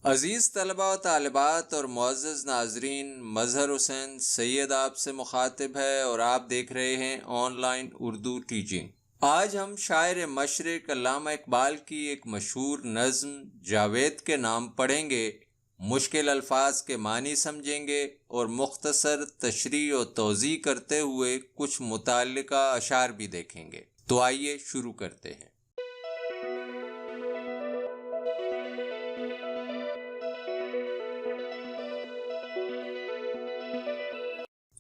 عزیز طلباء و طالبات اور معزز ناظرین، مظہر حسین سید آپ سے مخاطب ہے اور آپ دیکھ رہے ہیں آن لائن اردو ٹیچنگ۔ آج ہم شاعر مشرق علامہ اقبال کی ایک مشہور نظم جاوید کے نام پڑھیں گے، مشکل الفاظ کے معنی سمجھیں گے اور مختصر تشریح و توضیح کرتے ہوئے کچھ متعلقہ اشعار بھی دیکھیں گے۔ تو آئیے شروع کرتے ہیں۔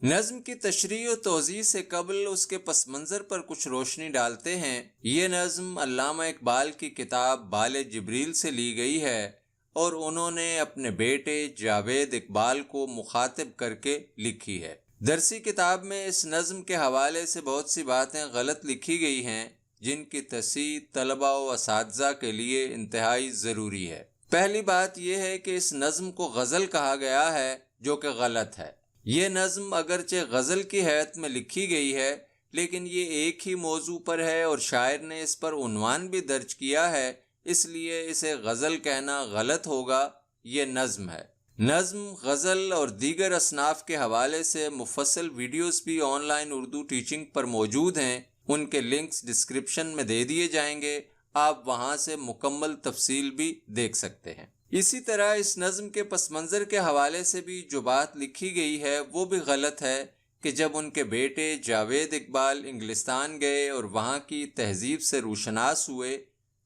نظم کی تشریح و توضیح سے قبل اس کے پس منظر پر کچھ روشنی ڈالتے ہیں۔ یہ نظم علامہ اقبال کی کتاب بال جبریل سے لی گئی ہے اور انہوں نے اپنے بیٹے جاوید اقبال کو مخاطب کر کے لکھی ہے۔ درسی کتاب میں اس نظم کے حوالے سے بہت سی باتیں غلط لکھی گئی ہیں جن کی تصحیح طلباء و اساتذہ کے لیے انتہائی ضروری ہے۔ پہلی بات یہ ہے کہ اس نظم کو غزل کہا گیا ہے، جو کہ غلط ہے۔ یہ نظم اگرچہ غزل کی حیثیت میں لکھی گئی ہے، لیکن یہ ایک ہی موضوع پر ہے اور شاعر نے اس پر عنوان بھی درج کیا ہے، اس لیے اسے غزل کہنا غلط ہوگا۔ یہ نظم ہے۔ نظم، غزل اور دیگر اصناف کے حوالے سے مفصل ویڈیوز بھی آن لائن اردو ٹیچنگ پر موجود ہیں، ان کے لنکس ڈسکرپشن میں دے دیے جائیں گے، آپ وہاں سے مکمل تفصیل بھی دیکھ سکتے ہیں۔ اسی طرح اس نظم کے پس منظر کے حوالے سے بھی جو بات لکھی گئی ہے وہ بھی غلط ہے کہ جب ان کے بیٹے جاوید اقبال انگلستان گئے اور وہاں کی تہذیب سے روشناس ہوئے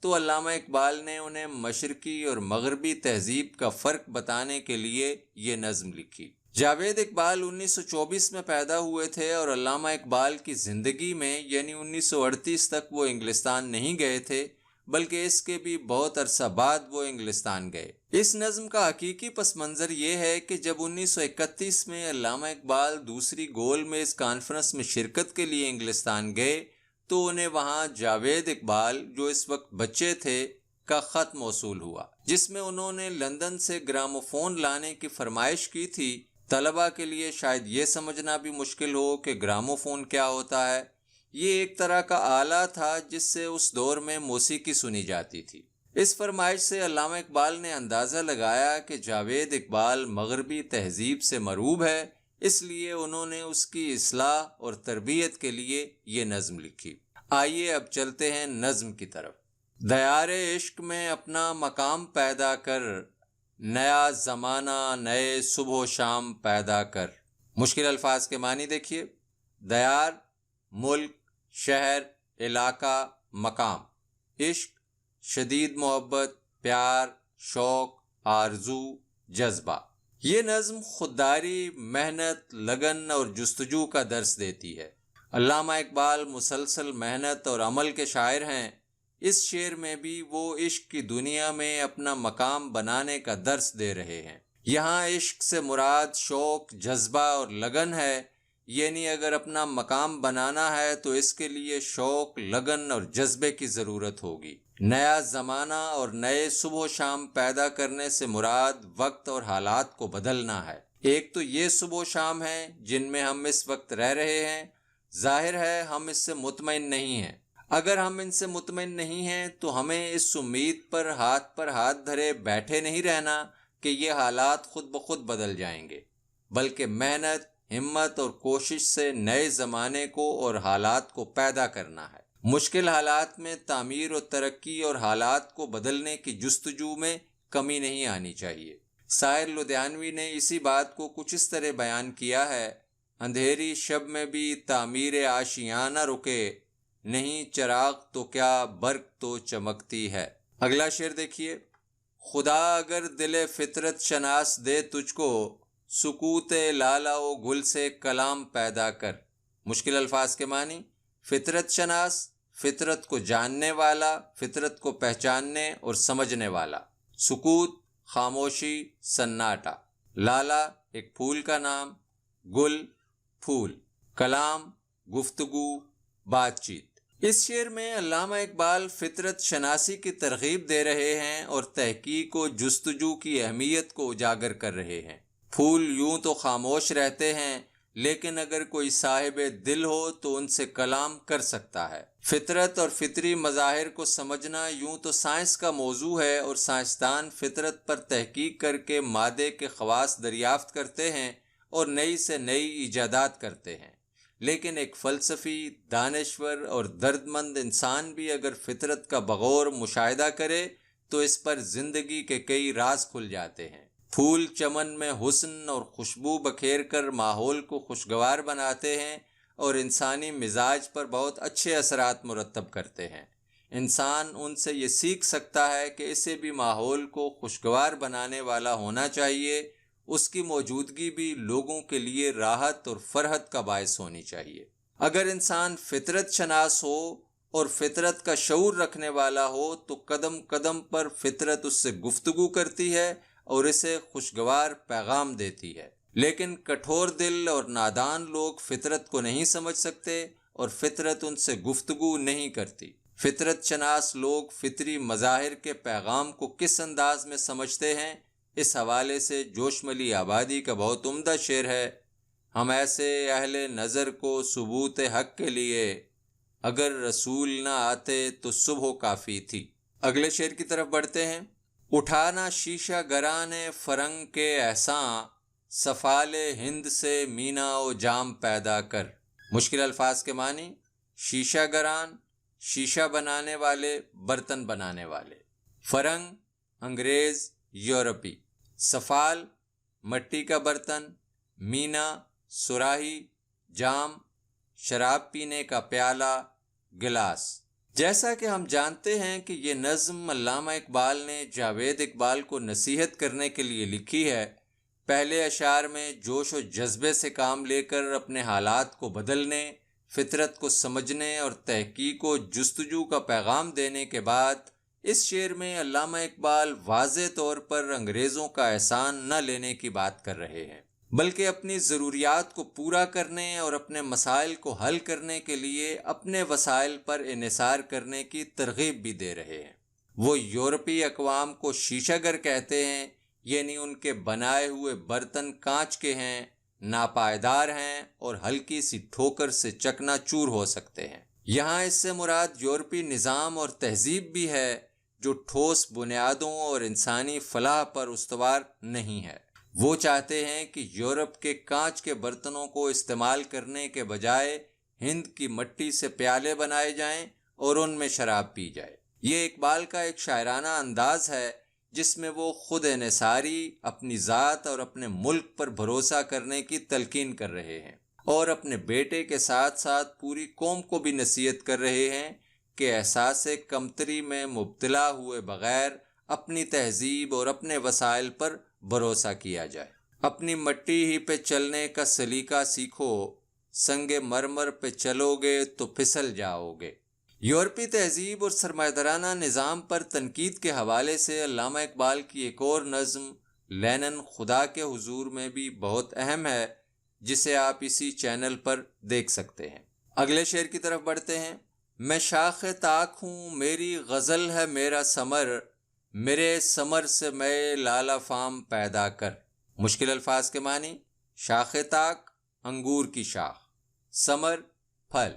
تو علامہ اقبال نے انہیں مشرقی اور مغربی تہذیب کا فرق بتانے کے لیے یہ نظم لکھی۔ جاوید اقبال 1924 میں پیدا ہوئے تھے اور علامہ اقبال کی زندگی میں یعنی 1938 تک وہ انگلستان نہیں گئے تھے، بلکہ اس کے بھی بہت عرصہ بعد وہ انگلستان گئے۔ اس نظم کا حقیقی پس منظر یہ ہے کہ جب 1931 میں علامہ اقبال دوسری گول میز کانفرنس میں شرکت کے لیے انگلستان گئے تو انہیں وہاں جاوید اقبال، جو اس وقت بچے تھے، کا خط موصول ہوا، جس میں انہوں نے لندن سے گراموفون لانے کی فرمائش کی تھی۔ طلباء کے لیے شاید یہ سمجھنا بھی مشکل ہو کہ گراموفون کیا ہوتا ہے۔ یہ ایک طرح کا آلہ تھا جس سے اس دور میں موسیقی سنی جاتی تھی۔ اس فرمائش سے علامہ اقبال نے اندازہ لگایا کہ جاوید اقبال مغربی تہذیب سے مرعوب ہے، اس لیے انہوں نے اس کی اصلاح اور تربیت کے لیے یہ نظم لکھی۔ آئیے اب چلتے ہیں نظم کی طرف۔ دیار عشق میں اپنا مقام پیدا کر، نیا زمانہ نئے صبح و شام پیدا کر۔ مشکل الفاظ کے معنی دیکھیے۔ دیار، ملک، شہر، علاقہ، مقام۔ عشق، شدید محبت، پیار، شوق، آرزو، جذبہ۔ یہ نظم خودداری، محنت، لگن اور جستجو کا درس دیتی ہے۔ علامہ اقبال مسلسل محنت اور عمل کے شاعر ہیں۔ اس شعر میں بھی وہ عشق کی دنیا میں اپنا مقام بنانے کا درس دے رہے ہیں۔ یہاں عشق سے مراد شوق، جذبہ اور لگن ہے، یعنی اگر اپنا مقام بنانا ہے تو اس کے لیے شوق، لگن اور جذبے کی ضرورت ہوگی۔ نیا زمانہ اور نئے صبح و شام پیدا کرنے سے مراد وقت اور حالات کو بدلنا ہے۔ ایک تو یہ صبح و شام ہیں جن میں ہم اس وقت رہ رہے ہیں۔ ظاہر ہے ہم اس سے مطمئن نہیں ہیں۔ اگر ہم ان سے مطمئن نہیں ہیں تو ہمیں اس امید پر ہاتھ دھرے بیٹھے نہیں رہنا کہ یہ حالات خود بخود بدل جائیں گے، بلکہ محنت، ہمت اور کوشش سے نئے زمانے کو اور حالات کو پیدا کرنا ہے۔ مشکل حالات میں تعمیر و ترقی اور حالات کو بدلنے کی جستجو میں کمی نہیں آنی چاہیے۔ ساحر لدھیانوی نے اسی بات کو کچھ اس طرح بیان کیا ہے: اندھیری شب میں بھی تعمیر آشیاں نہ رکے، نہیں چراغ تو کیا برق تو چمکتی ہے۔ اگلا شعر دیکھیے۔ خدا اگر دل فطرت شناس دے تجھ کو، سکوت لالا و گل سے کلام پیدا کر۔ مشکل الفاظ کے معنی: فطرت شناس، فطرت کو جاننے والا، فطرت کو پہچاننے اور سمجھنے والا۔ سکوت، خاموشی، سناٹا۔ لالا، ایک پھول کا نام۔ گل، پھول۔ کلام، گفتگو، بات چیت۔ اس شعر میں علامہ اقبال فطرت شناسی کی ترغیب دے رہے ہیں اور تحقیق و جستجو کی اہمیت کو اجاگر کر رہے ہیں۔ پھول یوں تو خاموش رہتے ہیں، لیکن اگر کوئی صاحب دل ہو تو ان سے کلام کر سکتا ہے۔ فطرت اور فطری مظاہر کو سمجھنا یوں تو سائنس کا موضوع ہے، اور سائنسدان فطرت پر تحقیق کر کے مادے کے خواص دریافت کرتے ہیں اور نئی سے نئی ایجادات کرتے ہیں، لیکن ایک فلسفی، دانشور اور درد مند انسان بھی اگر فطرت کا بغور مشاہدہ کرے تو اس پر زندگی کے کئی راز کھل جاتے ہیں۔ پھول چمن میں حسن اور خوشبو بکھیر کر ماحول کو خوشگوار بناتے ہیں اور انسانی مزاج پر بہت اچھے اثرات مرتب کرتے ہیں۔ انسان ان سے یہ سیکھ سکتا ہے کہ اسے بھی ماحول کو خوشگوار بنانے والا ہونا چاہیے، اس کی موجودگی بھی لوگوں کے لیے راحت اور فرحت کا باعث ہونی چاہیے۔ اگر انسان فطرت شناس ہو اور فطرت کا شعور رکھنے والا ہو تو قدم قدم پر فطرت اس سے گفتگو کرتی ہے اور اسے خوشگوار پیغام دیتی ہے، لیکن کٹھور دل اور نادان لوگ فطرت کو نہیں سمجھ سکتے اور فطرت ان سے گفتگو نہیں کرتی۔ فطرت شناس لوگ فطری مظاہر کے پیغام کو کس انداز میں سمجھتے ہیں، اس حوالے سے جوشملی آبادی کا بہت عمدہ شعر ہے: ہم ایسے اہل نظر کو ثبوت حق کے لیے، اگر رسول نہ آتے تو صبح کافی تھی۔ اگلے شعر کی طرف بڑھتے ہیں۔ اٹھانا شیشہ گران فرنگ کے احساں، سفال ہند سے مینا و جام پیدا کر۔ مشکل الفاظ کے معنی: شیشہ گران، شیشہ بنانے والے، برتن بنانے والے۔ فرنگ، انگریز، یورپی۔ سفال، مٹی کا برتن۔ مینا، صراحی۔ جام، شراب پینے کا پیالہ، گلاس۔ جیسا کہ ہم جانتے ہیں کہ یہ نظم علامہ اقبال نے جاوید اقبال کو نصیحت کرنے کے لیے لکھی ہے۔ پہلے اشعار میں جوش و جذبے سے کام لے کر اپنے حالات کو بدلنے، فطرت کو سمجھنے اور تحقیق و جستجو کا پیغام دینے کے بعد اس شعر میں علامہ اقبال واضح طور پر انگریزوں کا احسان نہ لینے کی بات کر رہے ہیں، بلکہ اپنی ضروریات کو پورا کرنے اور اپنے مسائل کو حل کرنے کے لیے اپنے وسائل پر انحصار کرنے کی ترغیب بھی دے رہے ہیں۔ وہ یورپی اقوام کو شیشہ گر کہتے ہیں، یعنی ان کے بنائے ہوئے برتن کانچ کے ہیں، ناپائیدار ہیں اور ہلکی سی ٹھوکر سے چکنا چور ہو سکتے ہیں۔ یہاں اس سے مراد یورپی نظام اور تہذیب بھی ہے جو ٹھوس بنیادوں اور انسانی فلاح پر استوار نہیں ہے۔ وہ چاہتے ہیں کہ یورپ کے کانچ کے برتنوں کو استعمال کرنے کے بجائے ہند کی مٹی سے پیالے بنائے جائیں اور ان میں شراب پی جائے۔ یہ اقبال کا ایک شاعرانہ انداز ہے جس میں وہ خود انحصاری، اپنی ذات اور اپنے ملک پر بھروسہ کرنے کی تلقین کر رہے ہیں، اور اپنے بیٹے کے ساتھ ساتھ پوری قوم کو بھی نصیحت کر رہے ہیں کہ احساس کمتری میں مبتلا ہوئے بغیر اپنی تہذیب اور اپنے وسائل پر بھروسہ کیا جائے۔ اپنی مٹی ہی پہ چلنے کا سلیقہ سیکھو، سنگ مرمر پہ چلو گے تو پھسل جاؤ گے۔ یورپی تہذیب اور سرمایدارانہ نظام پر تنقید کے حوالے سے علامہ اقبال کی ایک اور نظم لینن خدا کے حضور میں بھی بہت اہم ہے، جسے آپ اسی چینل پر دیکھ سکتے ہیں۔ اگلے شعر کی طرف بڑھتے ہیں۔ میں شاخ طاق ہوں، میری غزل ہے میرا ثمر، میرے ثمر سے میں لالا فام پیدا کر۔ مشکل الفاظ کے معنی: شاخ طاق، انگور کی شاخ، ثمر، پھل،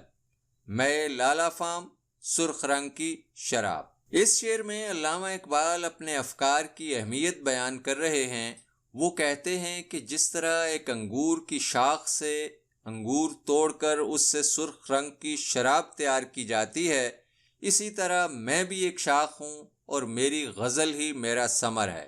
میں لالا فام، سرخ رنگ کی شراب۔ اس شعر میں علامہ اقبال اپنے افکار کی اہمیت بیان کر رہے ہیں۔ وہ کہتے ہیں کہ جس طرح ایک انگور کی شاخ سے انگور توڑ کر اس سے سرخ رنگ کی شراب تیار کی جاتی ہے، اسی طرح میں بھی ایک شاخ ہوں اور میری غزل ہی میرا ثمر ہے،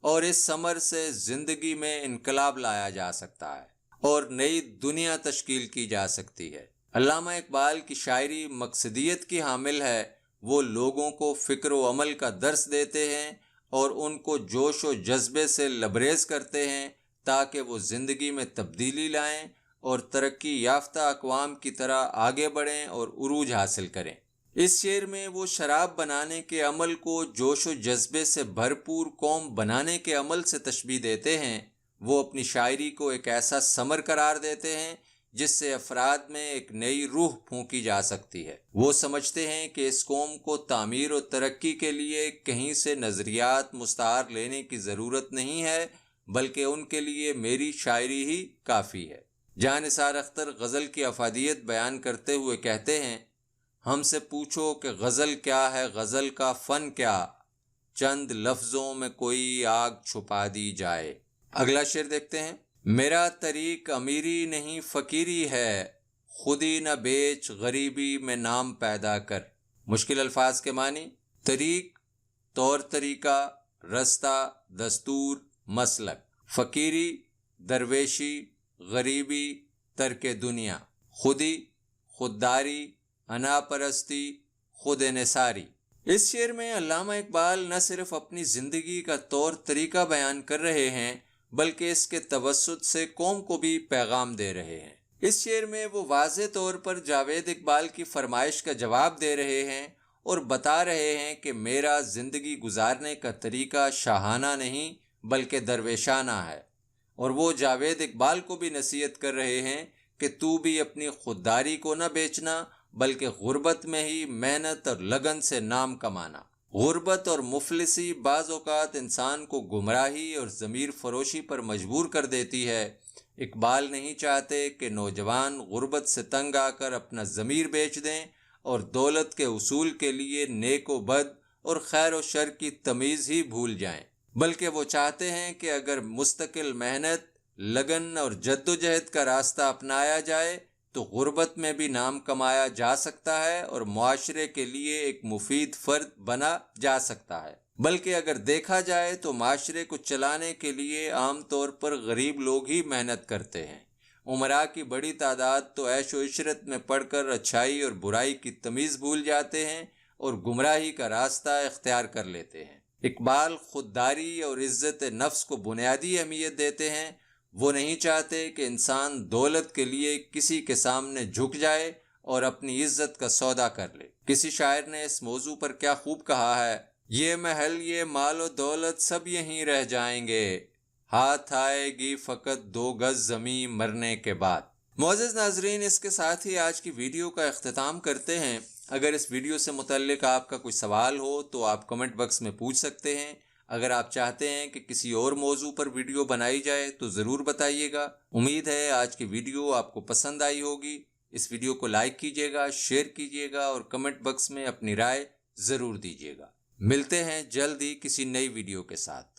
اور اس ثمر سے زندگی میں انقلاب لایا جا سکتا ہے اور نئی دنیا تشکیل کی جا سکتی ہے۔ علامہ اقبال کی شاعری مقصدیت کی حامل ہے۔ وہ لوگوں کو فکر و عمل کا درس دیتے ہیں اور ان کو جوش و جذبے سے لبریز کرتے ہیں تاکہ وہ زندگی میں تبدیلی لائیں اور ترقی یافتہ اقوام کی طرح آگے بڑھیں اور عروج حاصل کریں۔ اس شعر میں وہ شراب بنانے کے عمل کو جوش و جذبے سے بھرپور قوم بنانے کے عمل سے تشبیہ دیتے ہیں۔ وہ اپنی شاعری کو ایک ایسا ثمر قرار دیتے ہیں جس سے افراد میں ایک نئی روح پھونکی جا سکتی ہے۔ وہ سمجھتے ہیں کہ اس قوم کو تعمیر و ترقی کے لیے کہیں سے نظریات مستعار لینے کی ضرورت نہیں ہے، بلکہ ان کے لیے میری شاعری ہی کافی ہے۔ جاں اختر غزل کی افادیت بیان کرتے ہوئے کہتے ہیں، ہم سے پوچھو کہ غزل کیا ہے، غزل کا فن کیا، چند لفظوں میں کوئی آگ چھپا دی جائے۔ اگلا شعر دیکھتے ہیں۔ میرا طریق امیری نہیں فقیری ہے، خودی نہ بیچ غریبی میں نام پیدا کر۔ مشکل الفاظ کے معنی: طریق، طور طریقہ، رستہ، دستور، مسلک۔ فقیری، درویشی، غریبی، ترک دنیا۔ خودی، خودداری، انا پرستی، خود انحصاری۔ اس شعر میں علامہ اقبال نہ صرف اپنی زندگی کا طور طریقہ بیان کر رہے ہیں بلکہ اس کے توسط سے قوم کو بھی پیغام دے رہے ہیں۔ اس شعر میں وہ واضح طور پر جاوید اقبال کی فرمائش کا جواب دے رہے ہیں اور بتا رہے ہیں کہ میرا زندگی گزارنے کا طریقہ شاہانہ نہیں بلکہ درویشانہ ہے، اور وہ جاوید اقبال کو بھی نصیحت کر رہے ہیں کہ تو بھی اپنی خودداری کو نہ بیچنا بلکہ غربت میں ہی محنت اور لگن سے نام کمانا۔ غربت اور مفلسی بعض اوقات انسان کو گمراہی اور ضمیر فروشی پر مجبور کر دیتی ہے۔ اقبال نہیں چاہتے کہ نوجوان غربت سے تنگ آ کر اپنا ضمیر بیچ دیں اور دولت کے حصول کے لیے نیک و بد اور خیر و شر کی تمیز ہی بھول جائیں، بلکہ وہ چاہتے ہیں کہ اگر مستقل محنت، لگن اور جدوجہد کا راستہ اپنایا جائے تو غربت میں بھی نام کمایا جا سکتا ہے اور معاشرے کے لیے ایک مفید فرد بنا جا سکتا ہے۔ بلکہ اگر دیکھا جائے تو معاشرے کو چلانے کے لیے عام طور پر غریب لوگ ہی محنت کرتے ہیں۔ امراء کی بڑی تعداد تو عیش و عشرت میں پڑ کر اچھائی اور برائی کی تمیز بھول جاتے ہیں اور گمراہی کا راستہ اختیار کر لیتے ہیں۔ اقبال خودداری اور عزت نفس کو بنیادی اہمیت دیتے ہیں۔ وہ نہیں چاہتے کہ انسان دولت کے لیے کسی کے سامنے جھک جائے اور اپنی عزت کا سودا کر لے۔ کسی شاعر نے اس موضوع پر کیا خوب کہا ہے، یہ محل، یہ مال و دولت سب یہیں رہ جائیں گے، ہاتھ آئے گی فقط 2 گز زمین مرنے کے بعد۔ معزز ناظرین، اس کے ساتھ ہی آج کی ویڈیو کا اختتام کرتے ہیں۔ اگر اس ویڈیو سے متعلق آپ کا کوئی سوال ہو تو آپ کمنٹ باکس میں پوچھ سکتے ہیں۔ اگر آپ چاہتے ہیں کہ کسی اور موضوع پر ویڈیو بنائی جائے تو ضرور بتائیے گا۔ امید ہے آج کی ویڈیو آپ کو پسند آئی ہوگی۔ اس ویڈیو کو لائک کیجیے گا، شیئر کیجیے گا اور کمنٹ باکس میں اپنی رائے ضرور دیجیے گا۔ ملتے ہیں جلد ہی کسی نئی ویڈیو کے ساتھ۔